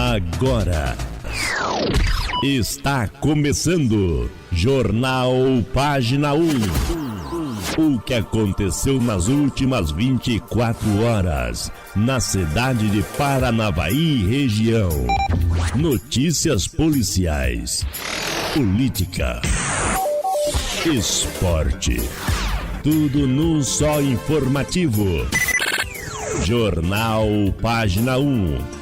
Agora está começando Jornal Página 1. O que aconteceu nas últimas 24 horas na cidade de Paranavaí e região. Notícias policiais, política, esporte. Tudo num só informativo. Jornal Página 1.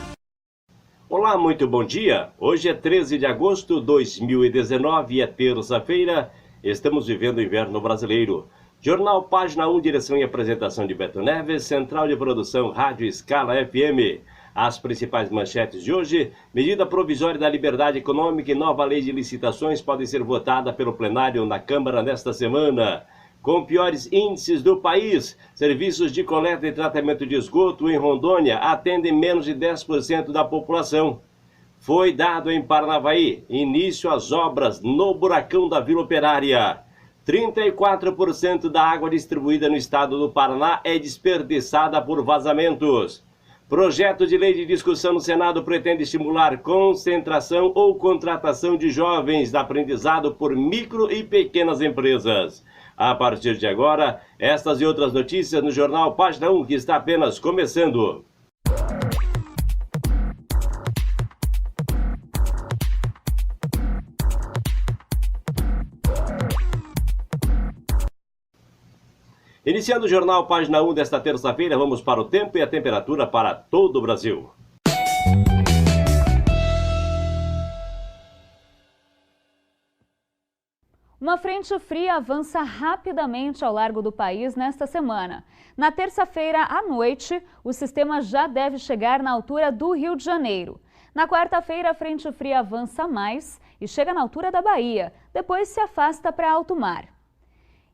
Olá, muito bom dia. Hoje é 13 de agosto de 2019 e é terça-feira. Estamos vivendo o inverno brasileiro. Jornal Página 1, direção e apresentação de Beto Neves, central de produção Rádio Escala FM. As principais manchetes de hoje: medida provisória da liberdade econômica e nova lei de licitações podem ser votada pelo plenário na Câmara nesta semana. Com piores índices do país, serviços de coleta e tratamento de esgoto em Rondônia atendem menos de 10% da população. Foi dado em Paranavaí início às obras no buracão da Vila Operária. 34% da água distribuída no estado do Paraná é desperdiçada por vazamentos. Projeto de lei de discussão no Senado pretende estimular concentração ou contratação de jovens da aprendizado por micro e pequenas empresas. A partir de agora, estas e outras notícias no Jornal Página 1, que está apenas começando. Iniciando o Jornal Página 1 desta terça-feira, vamos para o tempo e a temperatura para todo o Brasil. Uma frente fria avança rapidamente ao largo do país nesta semana. Na terça-feira à noite, o sistema já deve chegar na altura do Rio de Janeiro. Na quarta-feira, a frente fria avança mais e chega na altura da Bahia, depois se afasta para alto mar.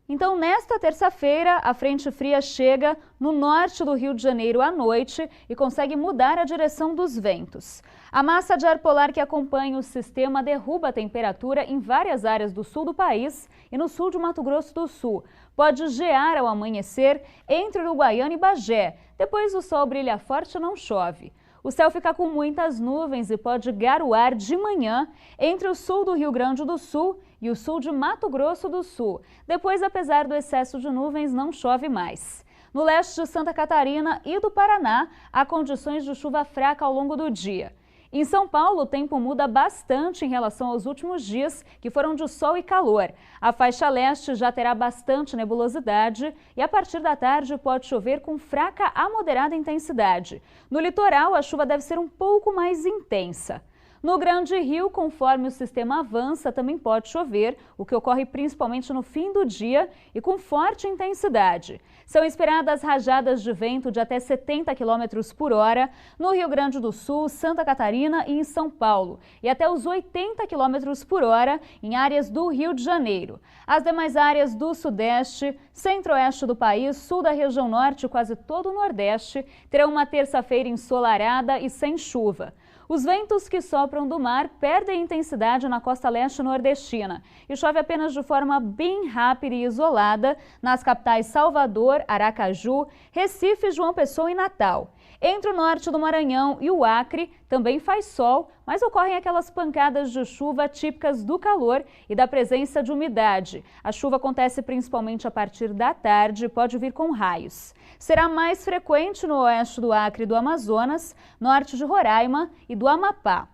Então, nesta terça-feira, a frente fria chega no norte do Rio de Janeiro à noite e consegue mudar a direção dos ventos. A massa de ar polar que acompanha o sistema derruba a temperatura em várias áreas do sul do país e no sul de Mato Grosso do Sul. Pode gear ao amanhecer entre Uruguaiana e Bagé. Depois o sol brilha forte e não chove. O céu fica com muitas nuvens e pode garoar de manhã entre o sul do Rio Grande do Sul e o sul de Mato Grosso do Sul. Depois, apesar do excesso de nuvens, não chove mais. No leste de Santa Catarina e do Paraná, há condições de chuva fraca ao longo do dia. Em São Paulo, o tempo muda bastante em relação aos últimos dias, que foram de sol e calor. A faixa leste já terá bastante nebulosidade e a partir da tarde pode chover com fraca a moderada intensidade. No litoral, a chuva deve ser um pouco mais intensa. No Grande Rio, conforme o sistema avança, também pode chover, o que ocorre principalmente no fim do dia e com forte intensidade. São esperadas rajadas de vento de até 70 km por hora no Rio Grande do Sul, Santa Catarina e em São Paulo, e até os 80 km por hora em áreas do Rio de Janeiro. As demais áreas do Sudeste, Centro-Oeste do país, sul da região Norte e quase todo o Nordeste terão uma terça-feira ensolarada e sem chuva. Os ventos que sopram do mar perdem intensidade na costa leste nordestina e chove apenas de forma bem rápida e isolada nas capitais Salvador, Aracaju, Recife, João Pessoa e Natal. Entre o norte do Maranhão e o Acre também faz sol, mas ocorrem aquelas pancadas de chuva típicas do calor e da presença de umidade. A chuva acontece principalmente a partir da tarde e pode vir com raios. Será mais frequente no oeste do Acre e do Amazonas, norte de Roraima e do Amapá.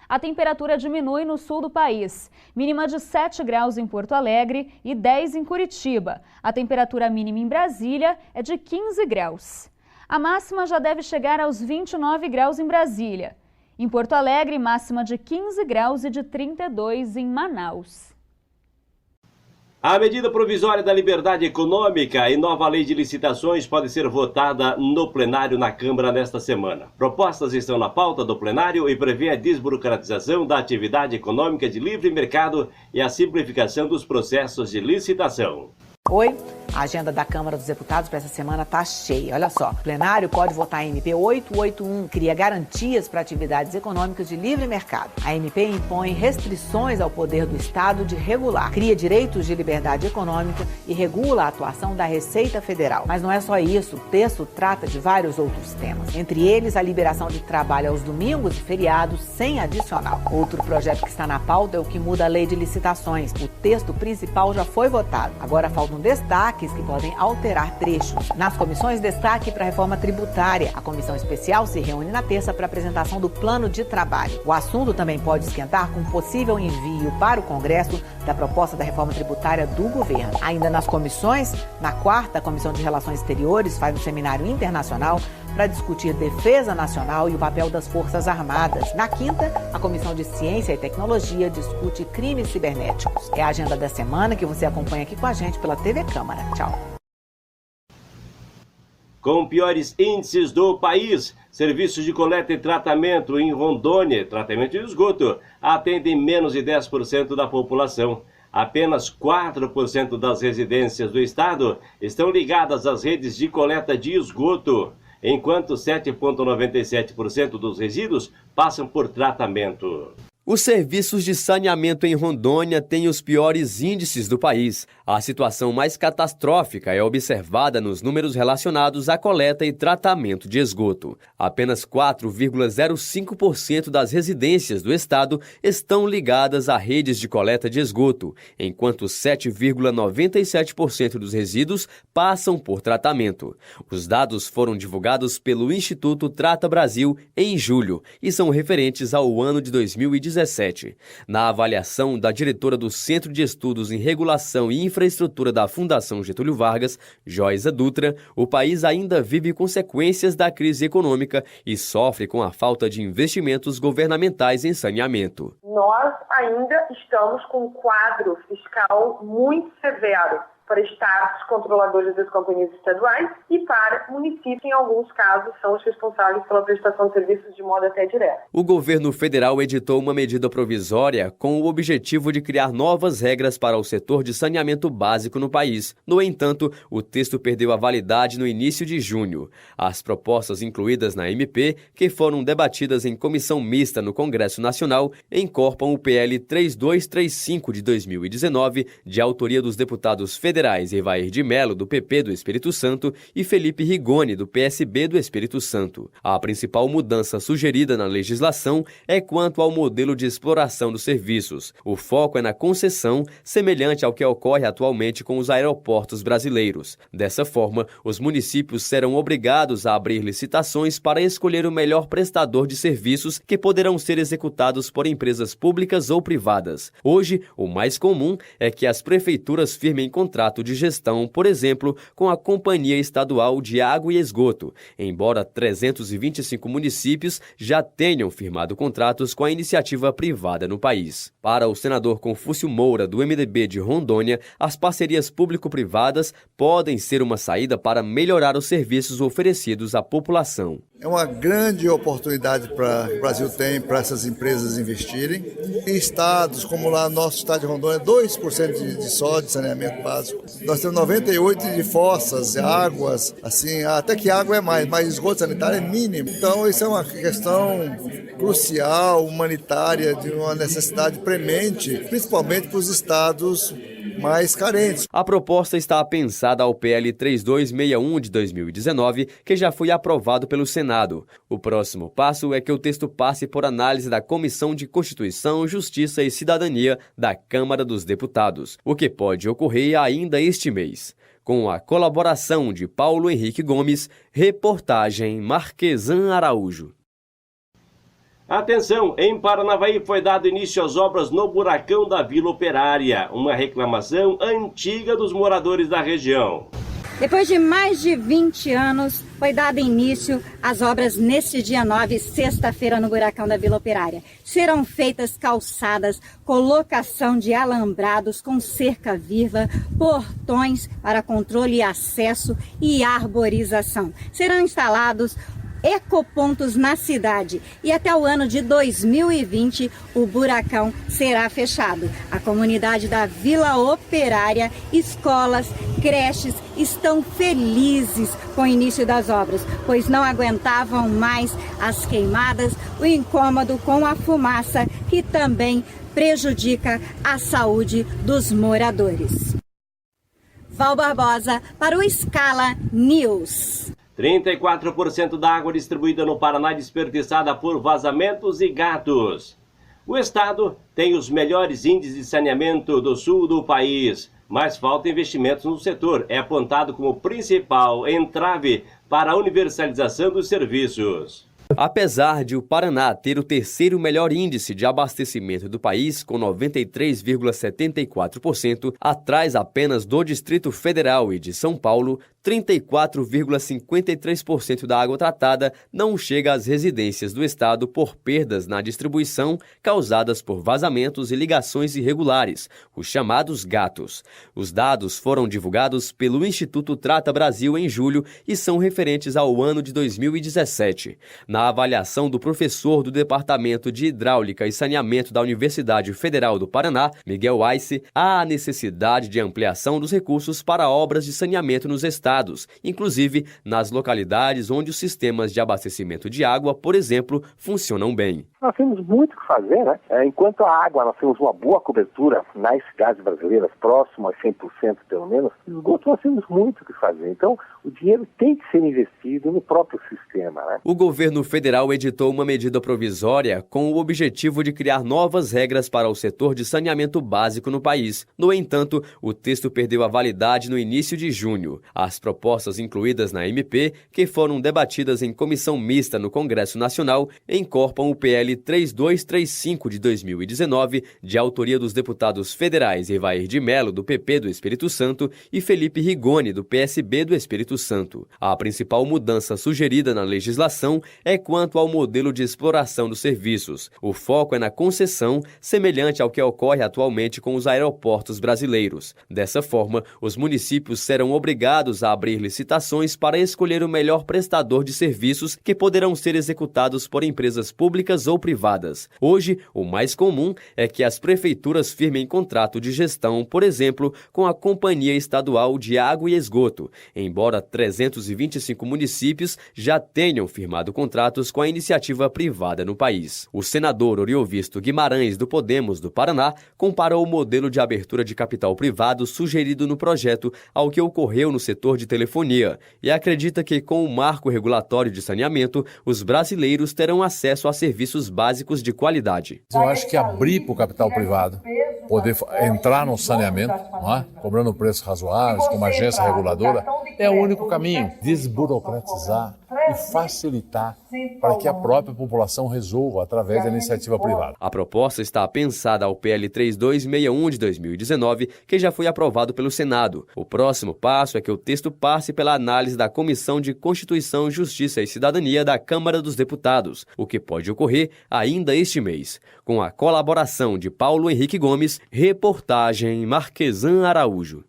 A temperatura diminui no sul do país, mínima de 7 graus em Porto Alegre e 10 em Curitiba. A temperatura mínima em Brasília é de 15 graus. A máxima já deve chegar aos 29 graus em Brasília. Em Porto Alegre, máxima de 15 graus e de 32 em Manaus. A medida provisória da liberdade econômica e nova lei de licitações pode ser votada no plenário na Câmara nesta semana. Propostas estão na pauta do plenário e prevê a desburocratização da atividade econômica de livre mercado e a simplificação dos processos de licitação. Oi, A agenda da Câmara dos Deputados para essa semana está cheia. Olha só, o plenário pode votar a MP 881, cria garantias para atividades econômicas de livre mercado. A MP impõe restrições ao poder do Estado de regular, cria direitos de liberdade econômica e regula a atuação da Receita Federal. Mas não é só isso, o texto trata de vários outros temas. Entre eles, a liberação de trabalho aos domingos e feriados sem adicional. Outro projeto que está na pauta é o que muda a lei de licitações. O texto principal já foi votado. Agora faltam destaques que podem alterar trechos. Nas comissões, destaque para a reforma tributária. A comissão especial se reúne na terça para apresentação do plano de trabalho. O assunto também pode esquentar com possível envio para o Congresso da proposta da reforma tributária do governo. Ainda nas comissões, na quarta, a Comissão de Relações Exteriores faz um seminário internacional para discutir defesa nacional e o papel das Forças Armadas. Na quinta, a Comissão de Ciência e Tecnologia discute crimes cibernéticos. É a agenda da semana que você acompanha aqui com a gente pela TV Câmara. Tchau. Com piores índices do país, serviços de coleta e tratamento em Rondônia, tratamento de esgoto, atendem menos de 10% da população. Apenas 4% das residências do estado estão ligadas às redes de coleta de esgoto, enquanto 7,97% dos resíduos passam por tratamento. Os serviços de saneamento em Rondônia têm os piores índices do país. A situação mais catastrófica é observada nos números relacionados à coleta e tratamento de esgoto. Apenas 4,05% das residências do estado estão ligadas a redes de coleta de esgoto, enquanto 7,97% dos resíduos passam por tratamento. Os dados foram divulgados pelo Instituto Trata Brasil em julho e são referentes ao ano de 2017. Na avaliação da diretora do Centro de Estudos em Regulação e Infraestrutura da Fundação Getúlio Vargas, Joysa Dutra, o país ainda vive consequências da crise econômica e sofre com a falta de investimentos governamentais em saneamento. Nós ainda estamos com um quadro fiscal muito severo para estados controladores das companhias estaduais e para municípios, em alguns casos, são os responsáveis pela prestação de serviços de modo até direto. O governo federal editou uma medida provisória com o objetivo de criar novas regras para o setor de saneamento básico no país. No entanto, o texto perdeu a validade no início de junho. As propostas incluídas na MP, que foram debatidas em comissão mista no Congresso Nacional, encorpam o PL 3235 de 2019, de autoria dos deputados federais Evair de Mello, do PP do Espírito Santo, e Felipe Rigoni, do PSB do Espírito Santo. A principal mudança sugerida na legislação é quanto ao modelo de exploração dos serviços. O foco é na concessão, semelhante ao que ocorre atualmente com os aeroportos brasileiros. Dessa forma, os municípios serão obrigados a abrir licitações para escolher o melhor prestador de serviços que poderão ser executados por empresas públicas ou privadas. Hoje, o mais comum é que as prefeituras firmem contratos de gestão, por exemplo, com a Companhia Estadual de Água e Esgoto, embora 325 municípios já tenham firmado contratos com a iniciativa privada no país. Para o senador Confúcio Moura, do MDB de Rondônia, as parcerias público-privadas podem ser uma saída para melhorar os serviços oferecidos à população. É uma grande oportunidade para o Brasil tem para essas empresas investirem. Em estados como lá, nosso estado de Rondônia, 2% só de saneamento básico. Nós temos 98 de fossas, águas, assim, até que água é mais, mas esgoto sanitário é mínimo. Então isso é uma questão crucial, humanitária, de uma necessidade premente, principalmente para os estados mais carentes. A proposta está pensada ao PL 3261 de 2019, que já foi aprovado pelo Senado. O próximo passo é que o texto passe por análise da Comissão de Constituição, Justiça e Cidadania da Câmara dos Deputados, o que pode ocorrer ainda este mês. Com a colaboração de Paulo Henrique Gomes, reportagem Marquesan Araújo. Atenção, em Paranavaí foi dado início às obras no buracão da Vila Operária, uma reclamação antiga dos moradores da região. Depois de mais de 20 anos, foi dado início às obras neste dia 9, sexta-feira, no buracão da Vila Operária. Serão feitas calçadas, colocação de alambrados com cerca viva, portões para controle e acesso e arborização. Serão instalados ecopontos na cidade. E até o ano de 2020, o buracão será fechado. A comunidade da Vila Operária, escolas, creches estão felizes com o início das obras, pois não aguentavam mais as queimadas, o incômodo com a fumaça, que também prejudica a saúde dos moradores. Val Barbosa para o Escala News. 34% da água distribuída no Paraná é desperdiçada por vazamentos e gatos. O estado tem os melhores índices de saneamento do sul do país, mas falta investimentos no setor. É apontado como principal entrave para a universalização dos serviços. Apesar de o Paraná ter o terceiro melhor índice de abastecimento do país, com 93,74%, atrás apenas do Distrito Federal e de São Paulo, 34,53% da água tratada não chega às residências do estado por perdas na distribuição causadas por vazamentos e ligações irregulares, os chamados gatos. Os dados foram divulgados pelo Instituto Trata Brasil em julho e são referentes ao ano de 2017. Na avaliação do professor do Departamento de Hidráulica e Saneamento da Universidade Federal do Paraná, Miguel Weiss, há a necessidade de ampliação dos recursos para obras de saneamento nos estados, inclusive nas localidades onde os sistemas de abastecimento de água, por exemplo, funcionam bem. Nós temos muito o que fazer, né? Enquanto a água, nós temos uma boa cobertura nas cidades brasileiras, próximo a 100% pelo menos, esgoto nós temos muito o que fazer. Então, o dinheiro tem que ser investido no próprio sistema, né? O governo federal editou uma medida provisória com o objetivo de criar novas regras para o setor de saneamento básico no país. No entanto, o texto perdeu a validade no início de junho. As propostas incluídas na MP, que foram debatidas em comissão mista no Congresso Nacional, incorporam o PL 3235 de 2019, de autoria dos deputados federais Evair de Mello, do PP do Espírito Santo, e Felipe Rigoni, do PSB do Espírito Santo. A principal mudança sugerida na legislação é quanto ao modelo de exploração dos serviços. O foco é na concessão, semelhante ao que ocorre atualmente com os aeroportos brasileiros. Dessa forma, os municípios serão obrigados a abrir licitações para escolher o melhor prestador de serviços, que poderão ser executados por empresas públicas ou privadas. Hoje, o mais comum é que as prefeituras firmem contrato de gestão, por exemplo, com a Companhia Estadual de Água e Esgoto, embora 325 municípios já tenham firmado contratos com a iniciativa privada no país. O senador Oriovisto Guimarães, do Podemos do Paraná, comparou o modelo de abertura de capital privado sugerido no projeto ao que ocorreu no setor de telefonia e acredita que, com o marco regulatório de saneamento, os brasileiros terão acesso a serviços básicos de qualidade. Eu acho que abrir para o capital privado, poder entrar no saneamento, não é? Cobrando preços razoáveis, com uma agência reguladora, é o único caminho. Desburocratizar e facilitar para que a própria população resolva através da iniciativa privada. A proposta está pensada ao PL 3261 de 2019, que já foi aprovado pelo Senado. O próximo passo é que o texto passe pela análise da Comissão de Constituição, Justiça e Cidadania da Câmara dos Deputados, o que pode ocorrer ainda este mês. Com a colaboração de Paulo Henrique Gomes, reportagem Marquesan Araújo.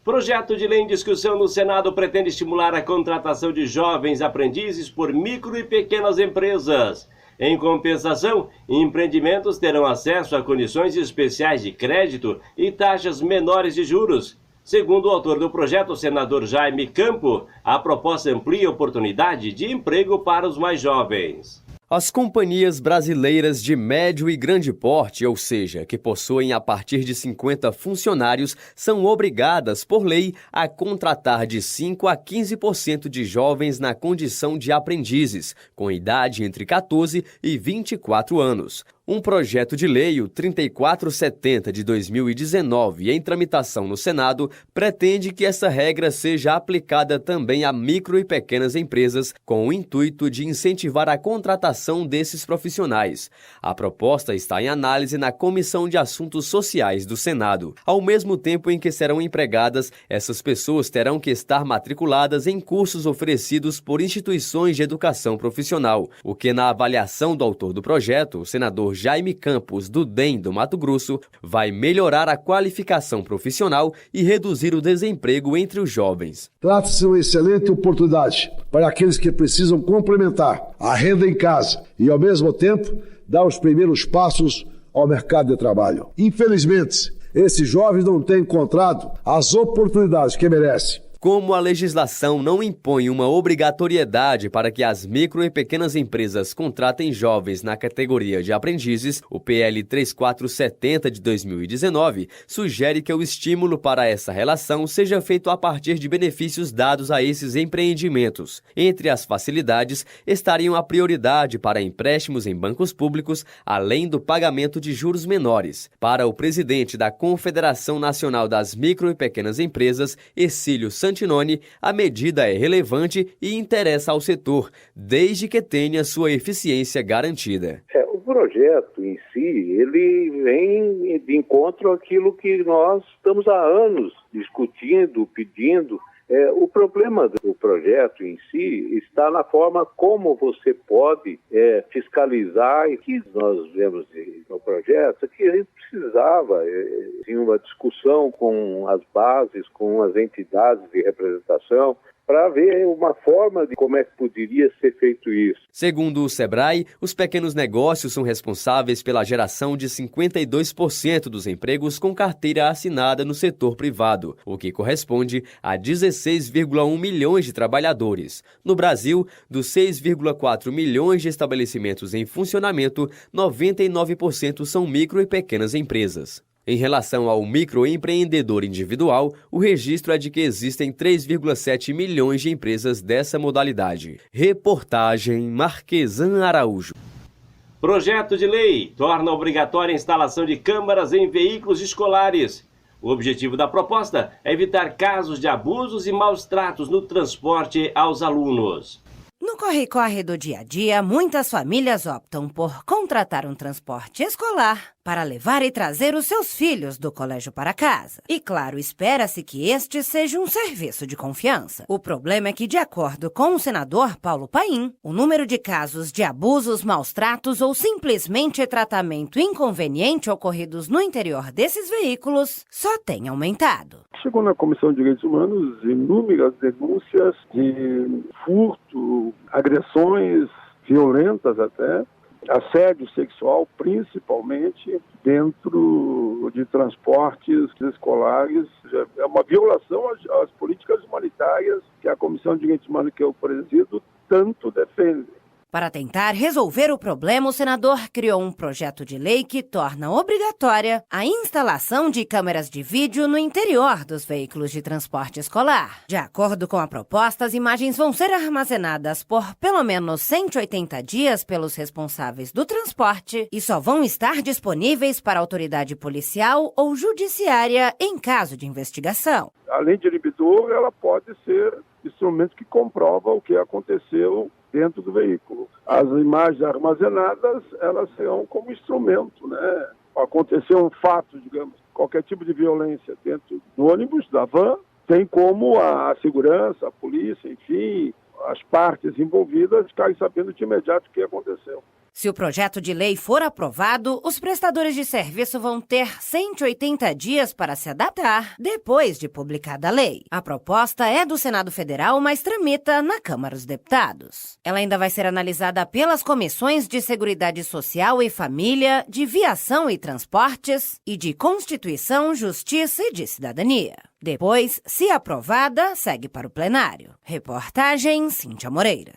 Projeto de lei em discussão no Senado pretende estimular a contratação de jovens aprendizes por micro e pequenas empresas. Em compensação, empreendimentos terão acesso a condições especiais de crédito e taxas menores de juros. Segundo o autor do projeto, o senador Jaime Campo, a proposta amplia a oportunidade de emprego para os mais jovens. As companhias brasileiras de médio e grande porte, ou seja, que possuem a partir de 50 funcionários, são obrigadas, por lei, a contratar de 5% a 15% de jovens na condição de aprendizes, com idade entre 14 e 24 anos. Um projeto de lei, o 3470 de 2019, em tramitação no Senado, pretende que essa regra seja aplicada também a micro e pequenas empresas, com o intuito de incentivar a contratação desses profissionais. A proposta está em análise na Comissão de Assuntos Sociais do Senado. Ao mesmo tempo em que serão empregadas, essas pessoas terão que estar matriculadas em cursos oferecidos por instituições de educação profissional, o que, na avaliação do autor do projeto, o senador Jaime Campos, do DEM do Mato Grosso, vai melhorar a qualificação profissional e reduzir o desemprego entre os jovens. Trata-se de uma excelente oportunidade para aqueles que precisam complementar a renda em casa e, ao mesmo tempo, dar os primeiros passos ao mercado de trabalho. Infelizmente, esses jovens não têm encontrado as oportunidades que merecem. Como a legislação não impõe uma obrigatoriedade para que as micro e pequenas empresas contratem jovens na categoria de aprendizes, o PL 3470 de 2019 sugere que o estímulo para essa relação seja feito a partir de benefícios dados a esses empreendimentos. Entre as facilidades estariam a prioridade para empréstimos em bancos públicos, além do pagamento de juros menores. Para o presidente da Confederação Nacional das Micro e Pequenas Empresas, Ercílio Santinoni, a medida é relevante e interessa ao setor, desde que tenha sua eficiência garantida. O projeto em si, ele vem de encontro àquilo que nós estamos há anos discutindo, pedindo. O problema do projeto em si está na forma como você pode fiscalizar, e que nós vemos no projeto que a gente precisava de uma discussão com as bases, com as entidades de representação, para ver uma forma de como é que poderia ser feito isso. Segundo o Sebrae, os pequenos negócios são responsáveis pela geração de 52% dos empregos com carteira assinada no setor privado, o que corresponde a 16,1 milhões de trabalhadores. No Brasil, dos 6,4 milhões de estabelecimentos em funcionamento, 99% são micro e pequenas empresas. Em relação ao microempreendedor individual, o registro é de que existem 3,7 milhões de empresas dessa modalidade. Reportagem Marquesan Araújo. Projeto de lei torna obrigatória a instalação de câmeras em veículos escolares. O objetivo da proposta é evitar casos de abusos e maus tratos no transporte aos alunos. No corre-corre do dia a dia, muitas famílias optam por contratar um transporte escolar para levar e trazer os seus filhos do colégio para casa. E, claro, espera-se que este seja um serviço de confiança. O problema é que, de acordo com o senador Paulo Paim, o número de casos de abusos, maus tratos ou simplesmente tratamento inconveniente ocorridos no interior desses veículos só tem aumentado. Chegou na Comissão de Direitos Humanos inúmeras denúncias de furto, agressões violentas até, assédio sexual, principalmente dentro de transportes escolares. É uma violação às políticas humanitárias que a Comissão de Direitos Humanos que eu presido tanto defende. Para tentar resolver o problema, o senador criou um projeto de lei que torna obrigatória a instalação de câmeras de vídeo no interior dos veículos de transporte escolar. De acordo com a proposta, as imagens vão ser armazenadas por pelo menos 180 dias pelos responsáveis do transporte e só vão estar disponíveis para a autoridade policial ou judiciária em caso de investigação. Além de inibidor, ela pode ser instrumento que comprova o que aconteceu dentro do veículo. As imagens armazenadas, elas serão como instrumento, né? Aconteceu um fato, digamos, qualquer tipo de violência dentro do ônibus, da van, tem como a segurança, a polícia, enfim, as partes envolvidas ficarem sabendo de imediato o que aconteceu. Se o projeto de lei for aprovado, os prestadores de serviço vão ter 180 dias para se adaptar depois de publicada a lei. A proposta é do Senado Federal, mas tramita na Câmara dos Deputados. Ela ainda vai ser analisada pelas comissões de Seguridade Social e Família, de Viação e Transportes e de Constituição, Justiça e de Cidadania. Depois, se aprovada, segue para o plenário. Reportagem Cíntia Moreira.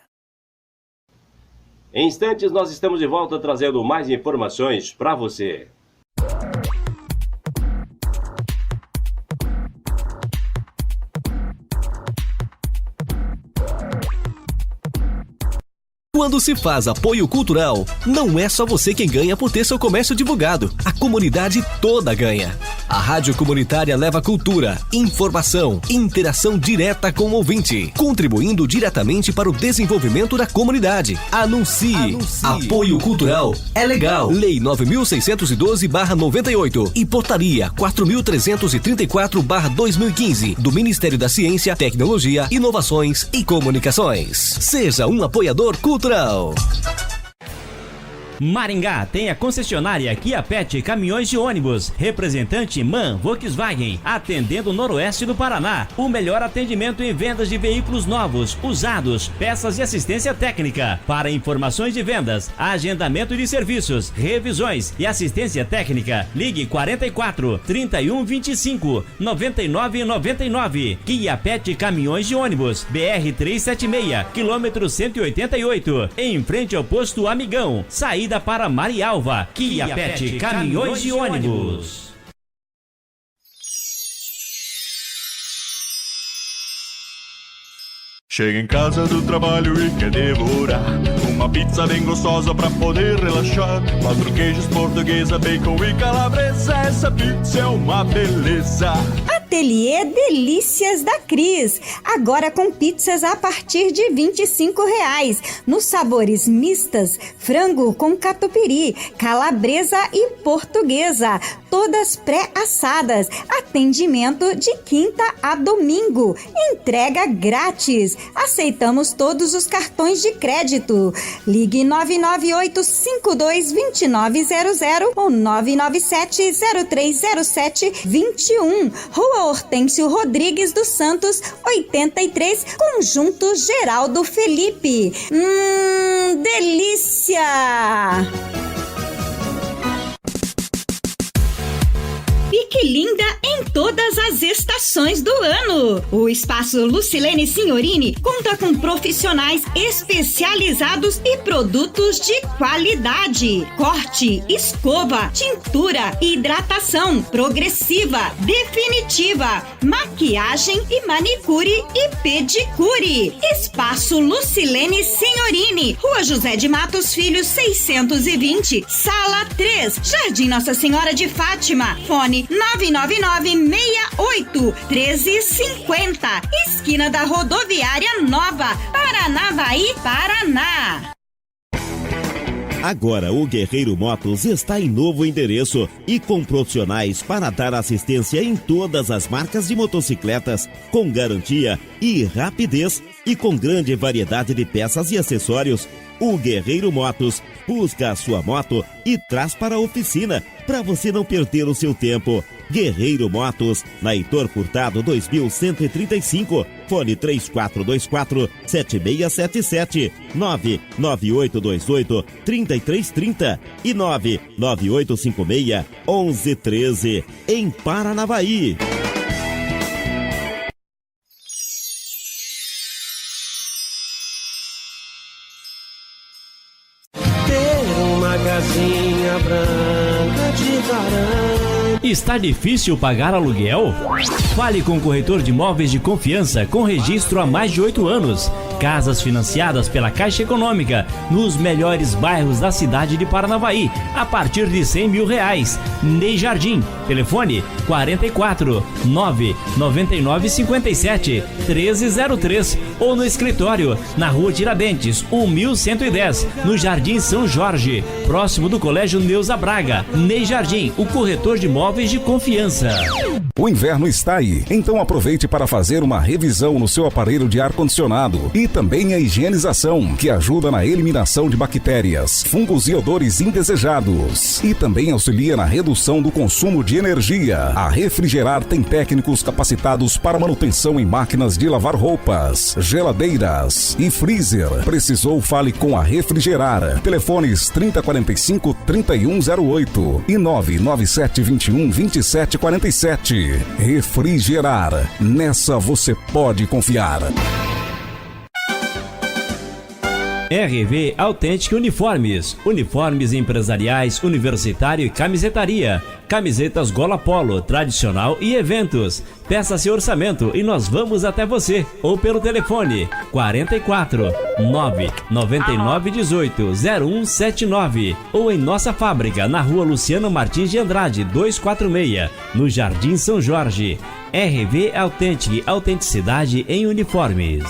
Em instantes, nós estamos de volta trazendo mais informações para você. Quando se faz apoio cultural, não é só você quem ganha por ter seu comércio divulgado. A comunidade toda ganha. A Rádio Comunitária leva cultura, informação e interação direta com o ouvinte, contribuindo diretamente para o desenvolvimento da comunidade. Anuncie. Apoio cultural é legal. Lei 9.612/98 e Portaria 4.334/2015 do Ministério da Ciência, Tecnologia, Inovações e Comunicações. Seja um apoiador cultural. Maringá tem a concessionária Kia Pet Caminhões de Ônibus, representante MAN Volkswagen, atendendo o noroeste do Paraná. O melhor atendimento em vendas de veículos novos, usados, peças e assistência técnica. Para informações de vendas, agendamento de serviços, revisões e assistência técnica, ligue 44 31 25 99 99. Kia Pet Caminhões de Ônibus, BR 376, quilômetro 188, em frente ao posto Amigão, saída para Marialva. Kia Pet Caminhões de Ônibus. Chega em casa do trabalho e quer devorar uma pizza bem gostosa pra poder relaxar. 4 queijos, portuguesa, bacon e calabresa. Essa pizza é uma beleza. Ateliê Delícias da Cris, agora com pizzas a partir de R$25, nos sabores mistas, frango com catupiry, calabresa e portuguesa, todas pré-assadas, atendimento de quinta a domingo, entrega grátis, aceitamos todos os cartões de crédito, ligue 998-522900 ou 997-030721, Rua Hortêncio Rodrigues dos Santos, 83, Conjunto Geraldo Felipe. Delícia! Fique linda em todas as estações do ano. O Espaço Lucilene Signorini conta com profissionais especializados e produtos de qualidade. Corte, escova, tintura, hidratação, progressiva, definitiva, maquiagem e manicure e pedicure. Espaço Lucilene Signorini, Rua José de Matos Filho, 620, Sala 3, Jardim Nossa Senhora de Fátima. Fone 999-68-1350, esquina da Rodoviária Nova, Paranavaí, Paraná. Agora o Guerreiro Motos está em novo endereço e com profissionais para dar assistência em todas as marcas de motocicletas, com garantia e rapidez e com grande variedade de peças e acessórios. O Guerreiro Motos busca a sua moto e traz para a oficina para você não perder o seu tempo. Guerreiro Motos, na Heitor Furtado 2135, fone 3424-7677, 99828-3330 e 99856-1113, em Paranavaí. Casinha branca de varanda. Está difícil pagar aluguel? Fale com o corretor de imóveis de confiança com registro há mais de 8 anos. Casas financiadas pela Caixa Econômica nos melhores bairros da cidade de Paranavaí a partir de R$100 mil. Ney Jardim, telefone 44 999 57 1303 ou no escritório na Rua Tiradentes 1110, no Jardim São Jorge, próximo do Colégio Neuza Braga. Ney Jardim, o corretor de imóveis de confiança. O inverno está aí, então aproveite para fazer uma revisão no seu aparelho de ar-condicionado e também a higienização, que ajuda na eliminação de bactérias, fungos e odores indesejados e também auxilia na redução do consumo de energia. A Refrigerar tem técnicos capacitados para manutenção em máquinas de lavar roupas, geladeiras e freezer. Precisou? Fale com a Refrigerar. Telefones 3045-3108 e 99721-2747. Refrigerar. Nessa você pode confiar. RV Authentic Uniformes, uniformes empresariais, universitário e camisetaria, camisetas Gola Polo, tradicional e eventos. Peça seu orçamento e nós vamos até você, ou pelo telefone 44 999 18 0179 ou em nossa fábrica na Rua Luciano Martins de Andrade 246, no Jardim São Jorge. RV Authentic, autenticidade em uniformes.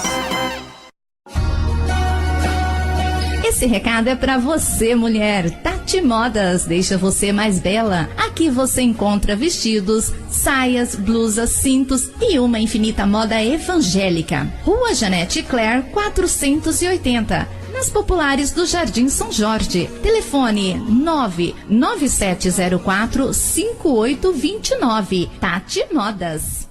Esse recado é pra você, mulher. Tati Modas deixa você mais bela. Aqui você encontra vestidos, saias, blusas, cintos e uma infinita moda evangélica. Rua Janete Claire 480, nas populares do Jardim São Jorge. Telefone 99704-5829. Tati Modas.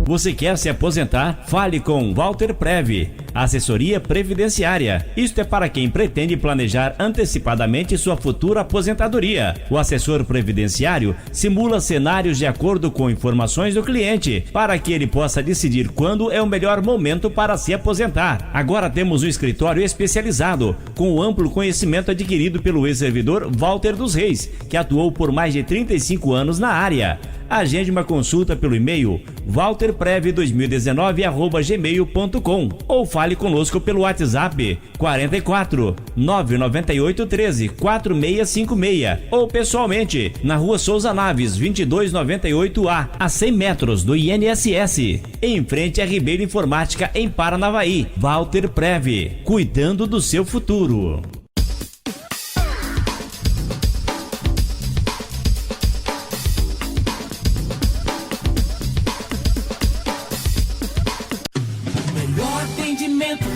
Você quer se aposentar? Fale com Walter Prev, assessoria previdenciária. Isto é para quem pretende planejar antecipadamente sua futura aposentadoria. O assessor previdenciário simula cenários de acordo com informações do cliente, para que ele possa decidir quando é o melhor momento para se aposentar. Agora temos um escritório especializado, com o amplo conhecimento adquirido pelo ex-servidor Walter dos Reis, que atuou por mais de 35 anos na área. Agende uma consulta pelo e-mail walterprev2019@gmail.com ou fale conosco pelo WhatsApp 44 998 13 4656 ou pessoalmente na Rua Souza Naves 2298A, a 100 metros do INSS, em frente à Ribeiro Informática em Paranavaí. Walter Prev, cuidando do seu futuro.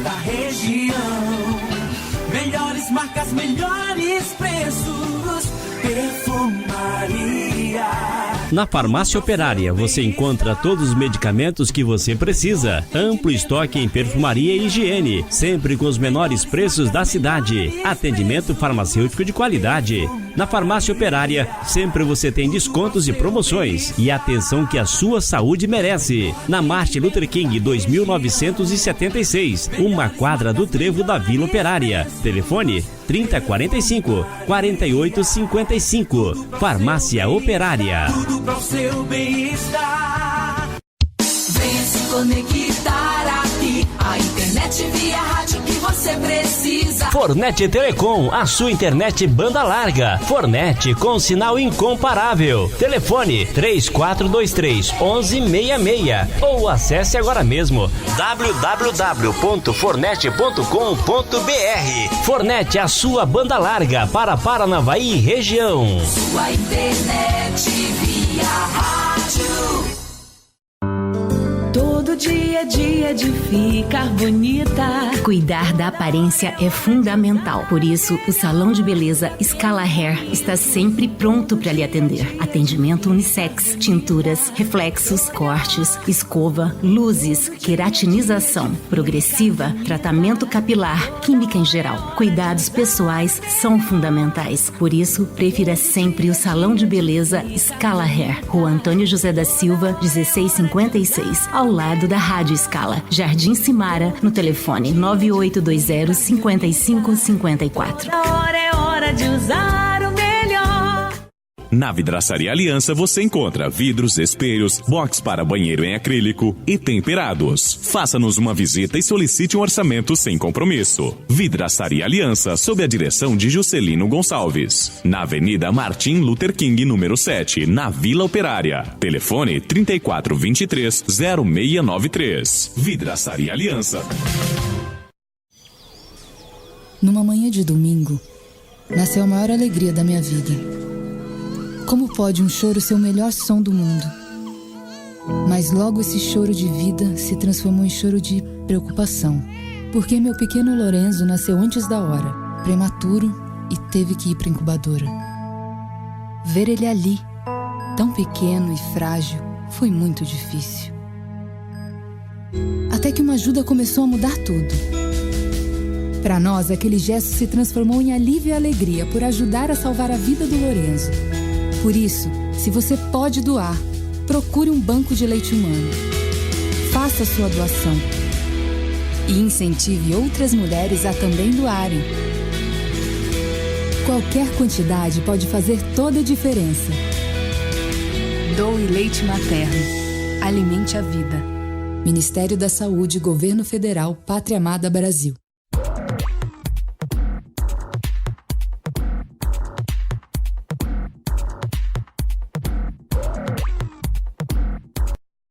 Da região, melhores marcas, melhores preços, Perfumaria. Na Farmácia Operária você encontra todos os medicamentos que você precisa. Amplo estoque em perfumaria e higiene, sempre com os menores preços da cidade. Atendimento farmacêutico de qualidade. Na Farmácia Operária, sempre você tem descontos e promoções e a atenção que a sua saúde merece. Na Martin Luther King 2976, uma quadra do Trevo da Vila Operária. Telefone 3045-4855. Farmácia Operária. Tudo para o seu bem-estar. Venha se conectar aqui. A internet via rádio que você precisa. Fornet Telecom, a sua internet banda larga. Fornet com sinal incomparável. Telefone 3423-1166 ou acesse agora mesmo www.fornet.com.br. Fornet, a sua banda larga para Paranavaí e região. Sua internet via rádio. Todo dia é dia de ficar bonita. Cuidar da aparência é fundamental. Por isso, o Salão de Beleza Scala Hair está sempre pronto para lhe atender. Atendimento unissex, tinturas, reflexos, cortes, escova, luzes, queratinização, progressiva, tratamento capilar, química em geral. Cuidados pessoais são fundamentais. Por isso, prefira sempre o Salão de Beleza Scala Hair. Rua Antônio José da Silva, 1656, ao lado da Rádio Scala. Jardim Simara, no telefone 9820-5554. Agora é hora de usar o melhor. Na Vidraçaria Aliança você encontra vidros, espelhos, box para banheiro em acrílico e temperados. Faça-nos uma visita e solicite um orçamento sem compromisso. Vidraçaria Aliança, sob a direção de Juscelino Gonçalves. Na Avenida Martin Luther King, número 7, na Vila Operária. Telefone 3423-0693. Vidraçaria Aliança. Numa manhã de domingo, nasceu a maior alegria da minha vida. Como pode um choro ser o melhor som do mundo? Mas logo esse choro de vida se transformou em choro de preocupação. Porque meu pequeno Lorenzo nasceu antes da hora, prematuro, e teve que ir para a incubadora. Ver ele ali, tão pequeno e frágil, foi muito difícil. Até que uma ajuda começou a mudar tudo. Para nós, aquele gesto se transformou em alívio e alegria por ajudar a salvar a vida do Lorenzo. Por isso, se você pode doar, procure um banco de leite humano. Faça sua doação. E incentive outras mulheres a também doarem. Qualquer quantidade pode fazer toda a diferença. Doe leite materno. Alimente a vida. Ministério da Saúde, Governo Federal, Pátria Amada Brasil.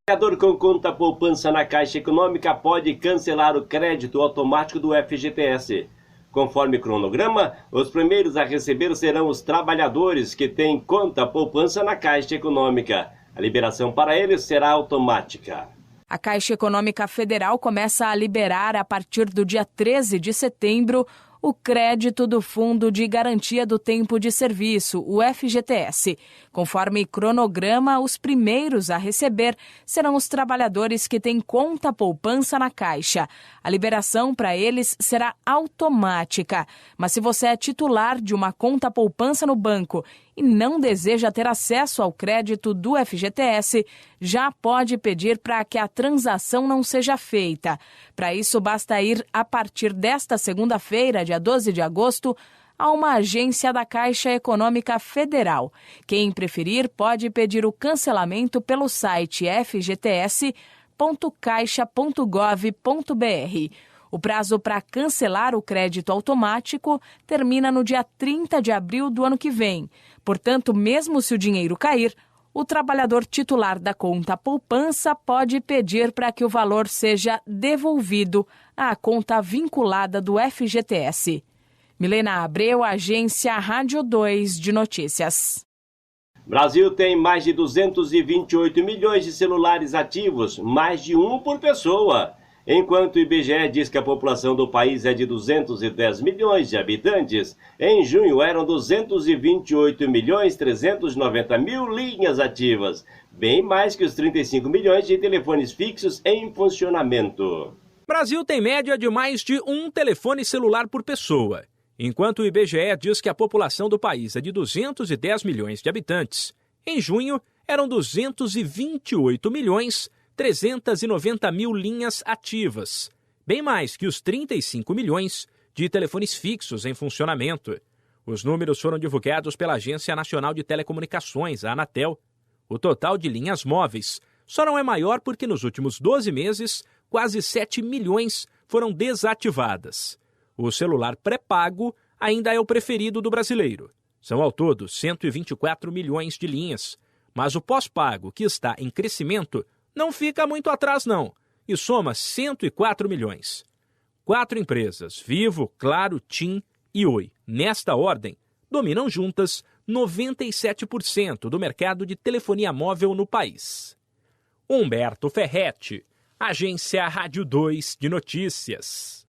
Pagador com conta poupança na Caixa Econômica pode cancelar o crédito automático do FGTS. Conforme cronograma, os primeiros a receber serão os trabalhadores que têm conta poupança na Caixa Econômica. A liberação para eles será automática. A Caixa Econômica Federal começa a liberar, a partir do dia 13 de setembro, o crédito do Fundo de Garantia do Tempo de Serviço, o FGTS. Conforme cronograma, os primeiros a receber serão os trabalhadores que têm conta poupança na Caixa. A liberação para eles será automática. Mas se você é titular de uma conta poupança no banco e não deseja ter acesso ao crédito do FGTS, já pode pedir para que a transação não seja feita. Para isso, basta ir a partir desta segunda-feira, dia 12 de agosto, a uma agência da Caixa Econômica Federal. Quem preferir pode pedir o cancelamento pelo site fgts.caixa.gov.br. O prazo para cancelar o crédito automático termina no dia 30 de abril do ano que vem. Portanto, mesmo se o dinheiro cair, o trabalhador titular da conta poupança pode pedir para que o valor seja devolvido à conta vinculada do FGTS. Milena Abreu, Agência Rádio 2 de Notícias. Brasil tem mais de 228 milhões de celulares ativos, mais de um por pessoa. Enquanto o IBGE diz que a população do país é de 210 milhões de habitantes, em junho eram 228.390.000 linhas ativas, bem mais que os 35 milhões de telefones fixos em funcionamento. Brasil tem média de mais de um telefone celular por pessoa. Enquanto o IBGE diz que a população do país é de 210 milhões de habitantes, em junho eram 228.390.000 linhas ativas, bem mais que os 35 milhões de telefones fixos em funcionamento. Os números foram divulgados pela Agência Nacional de Telecomunicações, a Anatel. O total de linhas móveis só não é maior porque nos últimos 12 meses, quase 7 milhões foram desativadas. O celular pré-pago ainda é o preferido do brasileiro. São ao todo 124 milhões de linhas. Mas o pós-pago, que está em crescimento, não fica muito atrás não, e soma 104 milhões. 4 empresas, Vivo, Claro, TIM e Oi, nesta ordem, dominam juntas 97% do mercado de telefonia móvel no país. Humberto Ferretti, Agência Rádio 2 de Notícias.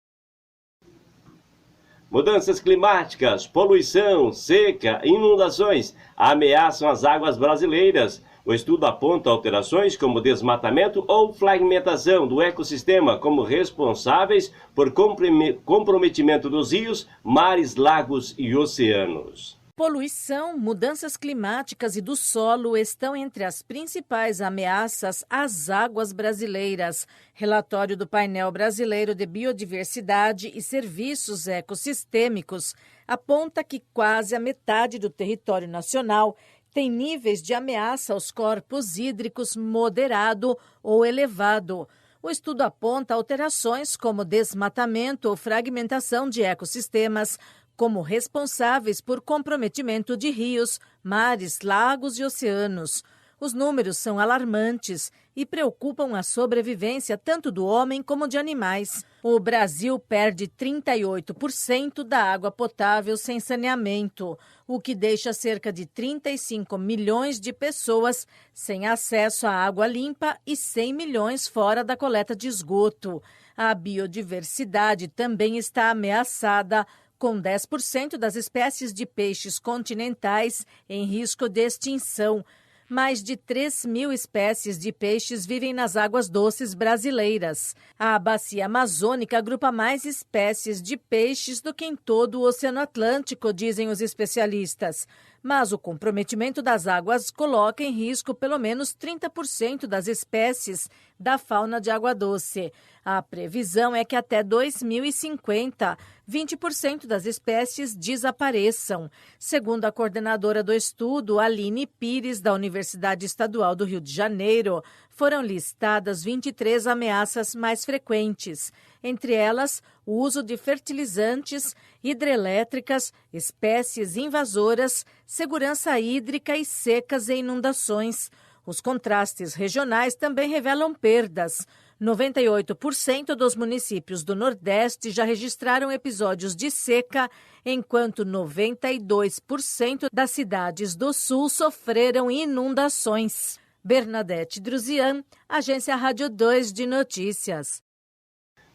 Mudanças climáticas, poluição, seca, inundações ameaçam as águas brasileiras. O estudo aponta alterações como desmatamento ou fragmentação do ecossistema como responsáveis por comprometimento dos rios, mares, lagos e oceanos. Poluição, mudanças climáticas e do solo estão entre as principais ameaças às águas brasileiras. Relatório do Painel Brasileiro de Biodiversidade e Serviços Ecossistêmicos aponta que quase a metade do território nacional tem níveis de ameaça aos corpos hídricos moderado ou elevado. O estudo aponta alterações como desmatamento ou fragmentação de ecossistemas, como responsáveis por comprometimento de rios, mares, lagos e oceanos. Os números são alarmantes e preocupam a sobrevivência tanto do homem como de animais. O Brasil perde 38% da água potável sem saneamento, o que deixa cerca de 35 milhões de pessoas sem acesso à água limpa e 100 milhões fora da coleta de esgoto. A biodiversidade também está ameaçada, com 10% das espécies de peixes continentais em risco de extinção. Mais de 3.000 espécies de peixes vivem nas águas doces brasileiras. A bacia amazônica agrupa mais espécies de peixes do que em todo o Oceano Atlântico, dizem os especialistas. Mas o comprometimento das águas coloca em risco pelo menos 30% das espécies da fauna de água doce. A previsão é que até 2050, 20% das espécies desapareçam. Segundo a coordenadora do estudo, Aline Pires, da Universidade Estadual do Rio de Janeiro, foram listadas 23 ameaças mais frequentes. Entre elas, o uso de fertilizantes, hidrelétricas, espécies invasoras, segurança hídrica e secas e inundações. Os contrastes regionais também revelam perdas. 98% dos municípios do Nordeste já registraram episódios de seca, enquanto 92% das cidades do Sul sofreram inundações. Bernadette Druzian, Agência Rádio 2 de Notícias.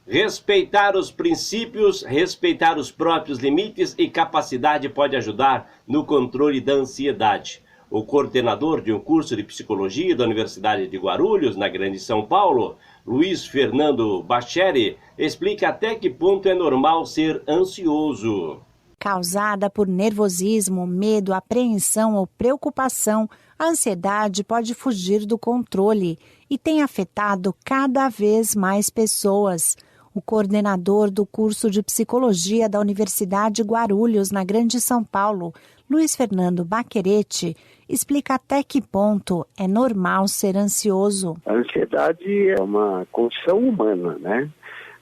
Respeitar os princípios, respeitar os próprios limites e capacidade pode ajudar no controle da ansiedade. O coordenador de um curso de psicologia da Universidade de Guarulhos, na Grande São Paulo, Luiz Fernando Bacheri, explica até que ponto é normal ser ansioso. Causada por nervosismo, medo, apreensão ou preocupação, a ansiedade pode fugir do controle e tem afetado cada vez mais pessoas. O coordenador do curso de psicologia da Universidade Guarulhos, na Grande São Paulo, Luiz Fernando Baccheretti, explica até que ponto é normal ser ansioso. A ansiedade é uma condição humana, né?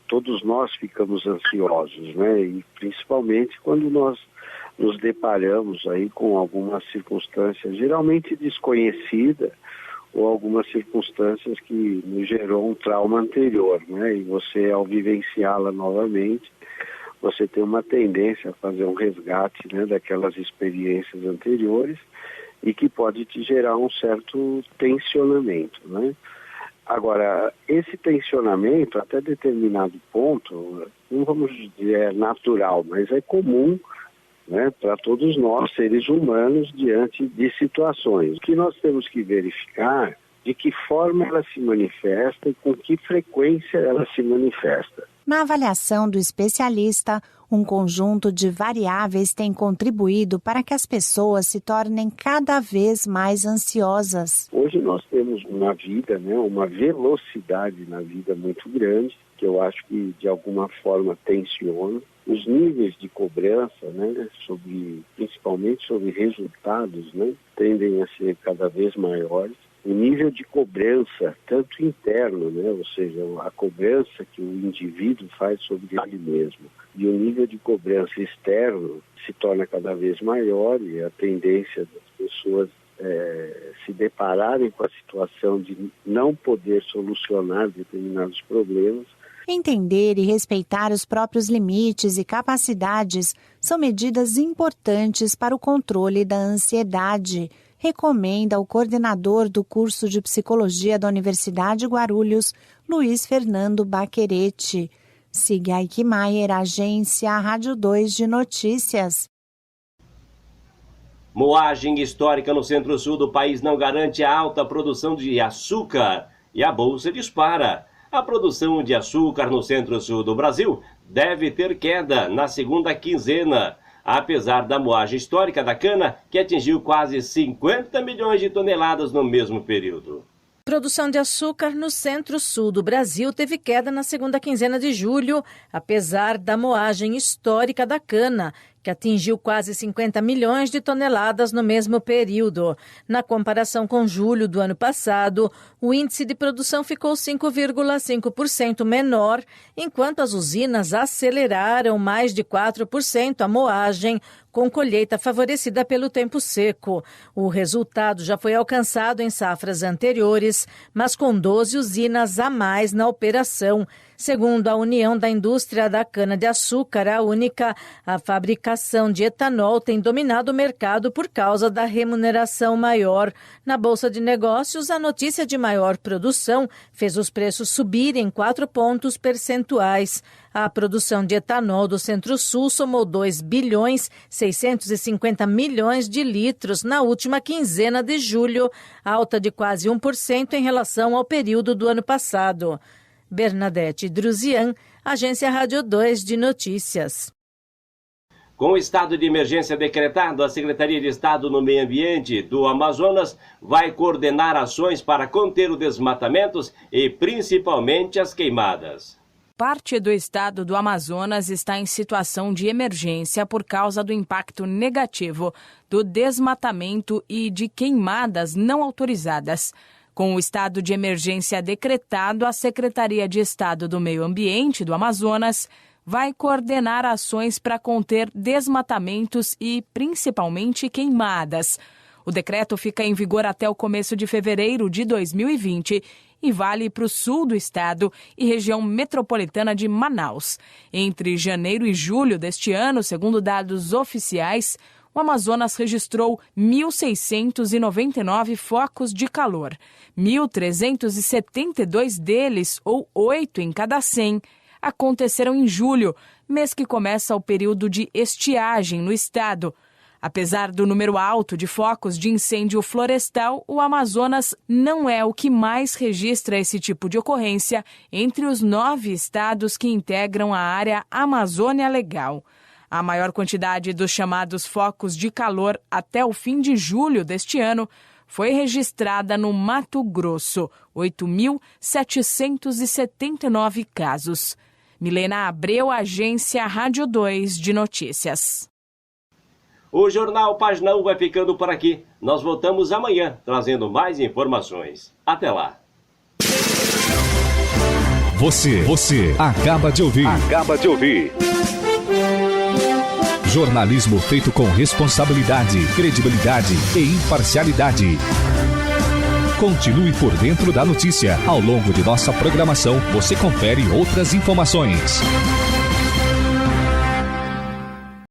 Todos nós ficamos ansiosos, né? E principalmente quando nós nos deparamos aí com algumas circunstâncias geralmente desconhecidas ou algumas circunstâncias que nos gerou um trauma anterior, né? E você, ao vivenciá-la novamente, você tem uma tendência a fazer um resgate, né, daquelas experiências anteriores e que pode te gerar um certo tensionamento, né? Agora, esse tensionamento, até determinado ponto, não vamos dizer é natural, mas é comum, né, para todos nós, seres humanos, diante de situações. O que nós temos que verificar de que forma ela se manifesta e com que frequência ela se manifesta. Na avaliação do especialista, um conjunto de variáveis tem contribuído para que as pessoas se tornem cada vez mais ansiosas. Hoje nós temos uma vida, né, uma velocidade na vida muito grande, que eu acho que de alguma forma tensiona. Os níveis de cobrança, né, principalmente sobre resultados, né, tendem a ser cada vez maiores. O nível de cobrança, tanto interno, né, ou seja, a cobrança que o indivíduo faz sobre ele mesmo, e o nível de cobrança externo se torna cada vez maior, e a tendência das pessoas se depararem com a situação de não poder solucionar determinados problemas. Entender e respeitar os próprios limites e capacidades são medidas importantes para o controle da ansiedade, recomenda o coordenador do curso de psicologia da Universidade Guarulhos, Luiz Fernando Baccheretti. Siga Eichmeier, Agência Rádio 2 de Notícias. Moagem histórica no centro-sul do país não garante a alta produção de açúcar e a bolsa dispara. A produção de açúcar no centro-sul do Brasil deve ter queda na segunda quinzena, apesar da moagem histórica da cana, que atingiu quase 50 milhões de toneladas no mesmo período. Produção de açúcar no centro-sul do Brasil teve queda na segunda quinzena de julho, apesar da moagem histórica da cana, que atingiu quase 50 milhões de toneladas no mesmo período. Na comparação com julho do ano passado, o índice de produção ficou 5,5% menor, enquanto as usinas aceleraram mais de 4% a moagem, com colheita favorecida pelo tempo seco. O resultado já foi alcançado em safras anteriores, mas com 12 usinas a mais na operação. Segundo a União da Indústria da Cana-de-Açúcar, a Única, a fabricação de etanol tem dominado o mercado por causa da remuneração maior. Na Bolsa de Negócios, a notícia de maior produção fez os preços subirem 4 pontos percentuais. A produção de etanol do Centro-Sul somou 2 bilhões 650 milhões de litros na última quinzena de julho, alta de quase 1% em relação ao período do ano passado. Bernadette Druzian, Agência Rádio 2 de Notícias. Com o estado de emergência decretado, a Secretaria de Estado no Meio Ambiente do Amazonas vai coordenar ações para conter os desmatamentos e principalmente as queimadas. Parte do estado do Amazonas está em situação de emergência por causa do impacto negativo do desmatamento e de queimadas não autorizadas. Com o estado de emergência decretado, a Secretaria de Estado do Meio Ambiente do Amazonas vai coordenar ações para conter desmatamentos e, principalmente, queimadas. O decreto fica em vigor até o começo de fevereiro de 2020 e vale para o sul do estado e região metropolitana de Manaus. Entre janeiro e julho deste ano, segundo dados oficiais, o o Amazonas registrou 1.699 focos de calor. 1.372 deles, ou 8 em cada 100, aconteceram em julho, mês que começa o período de estiagem no estado. Apesar do número alto de focos de incêndio florestal, o Amazonas não é o que mais registra esse tipo de ocorrência entre os 9 estados que integram a área Amazônia Legal. A maior quantidade dos chamados focos de calor até o fim de julho deste ano foi registrada no Mato Grosso, 8.779 casos. Milena Abreu, Agência Rádio 2 de Notícias. O Jornal Página 1 vai ficando por aqui. Nós voltamos amanhã, trazendo mais informações. Até lá. Você acaba de ouvir. Jornalismo feito com responsabilidade, credibilidade e imparcialidade. Continue por dentro da notícia. Ao longo de nossa programação, você confere outras informações.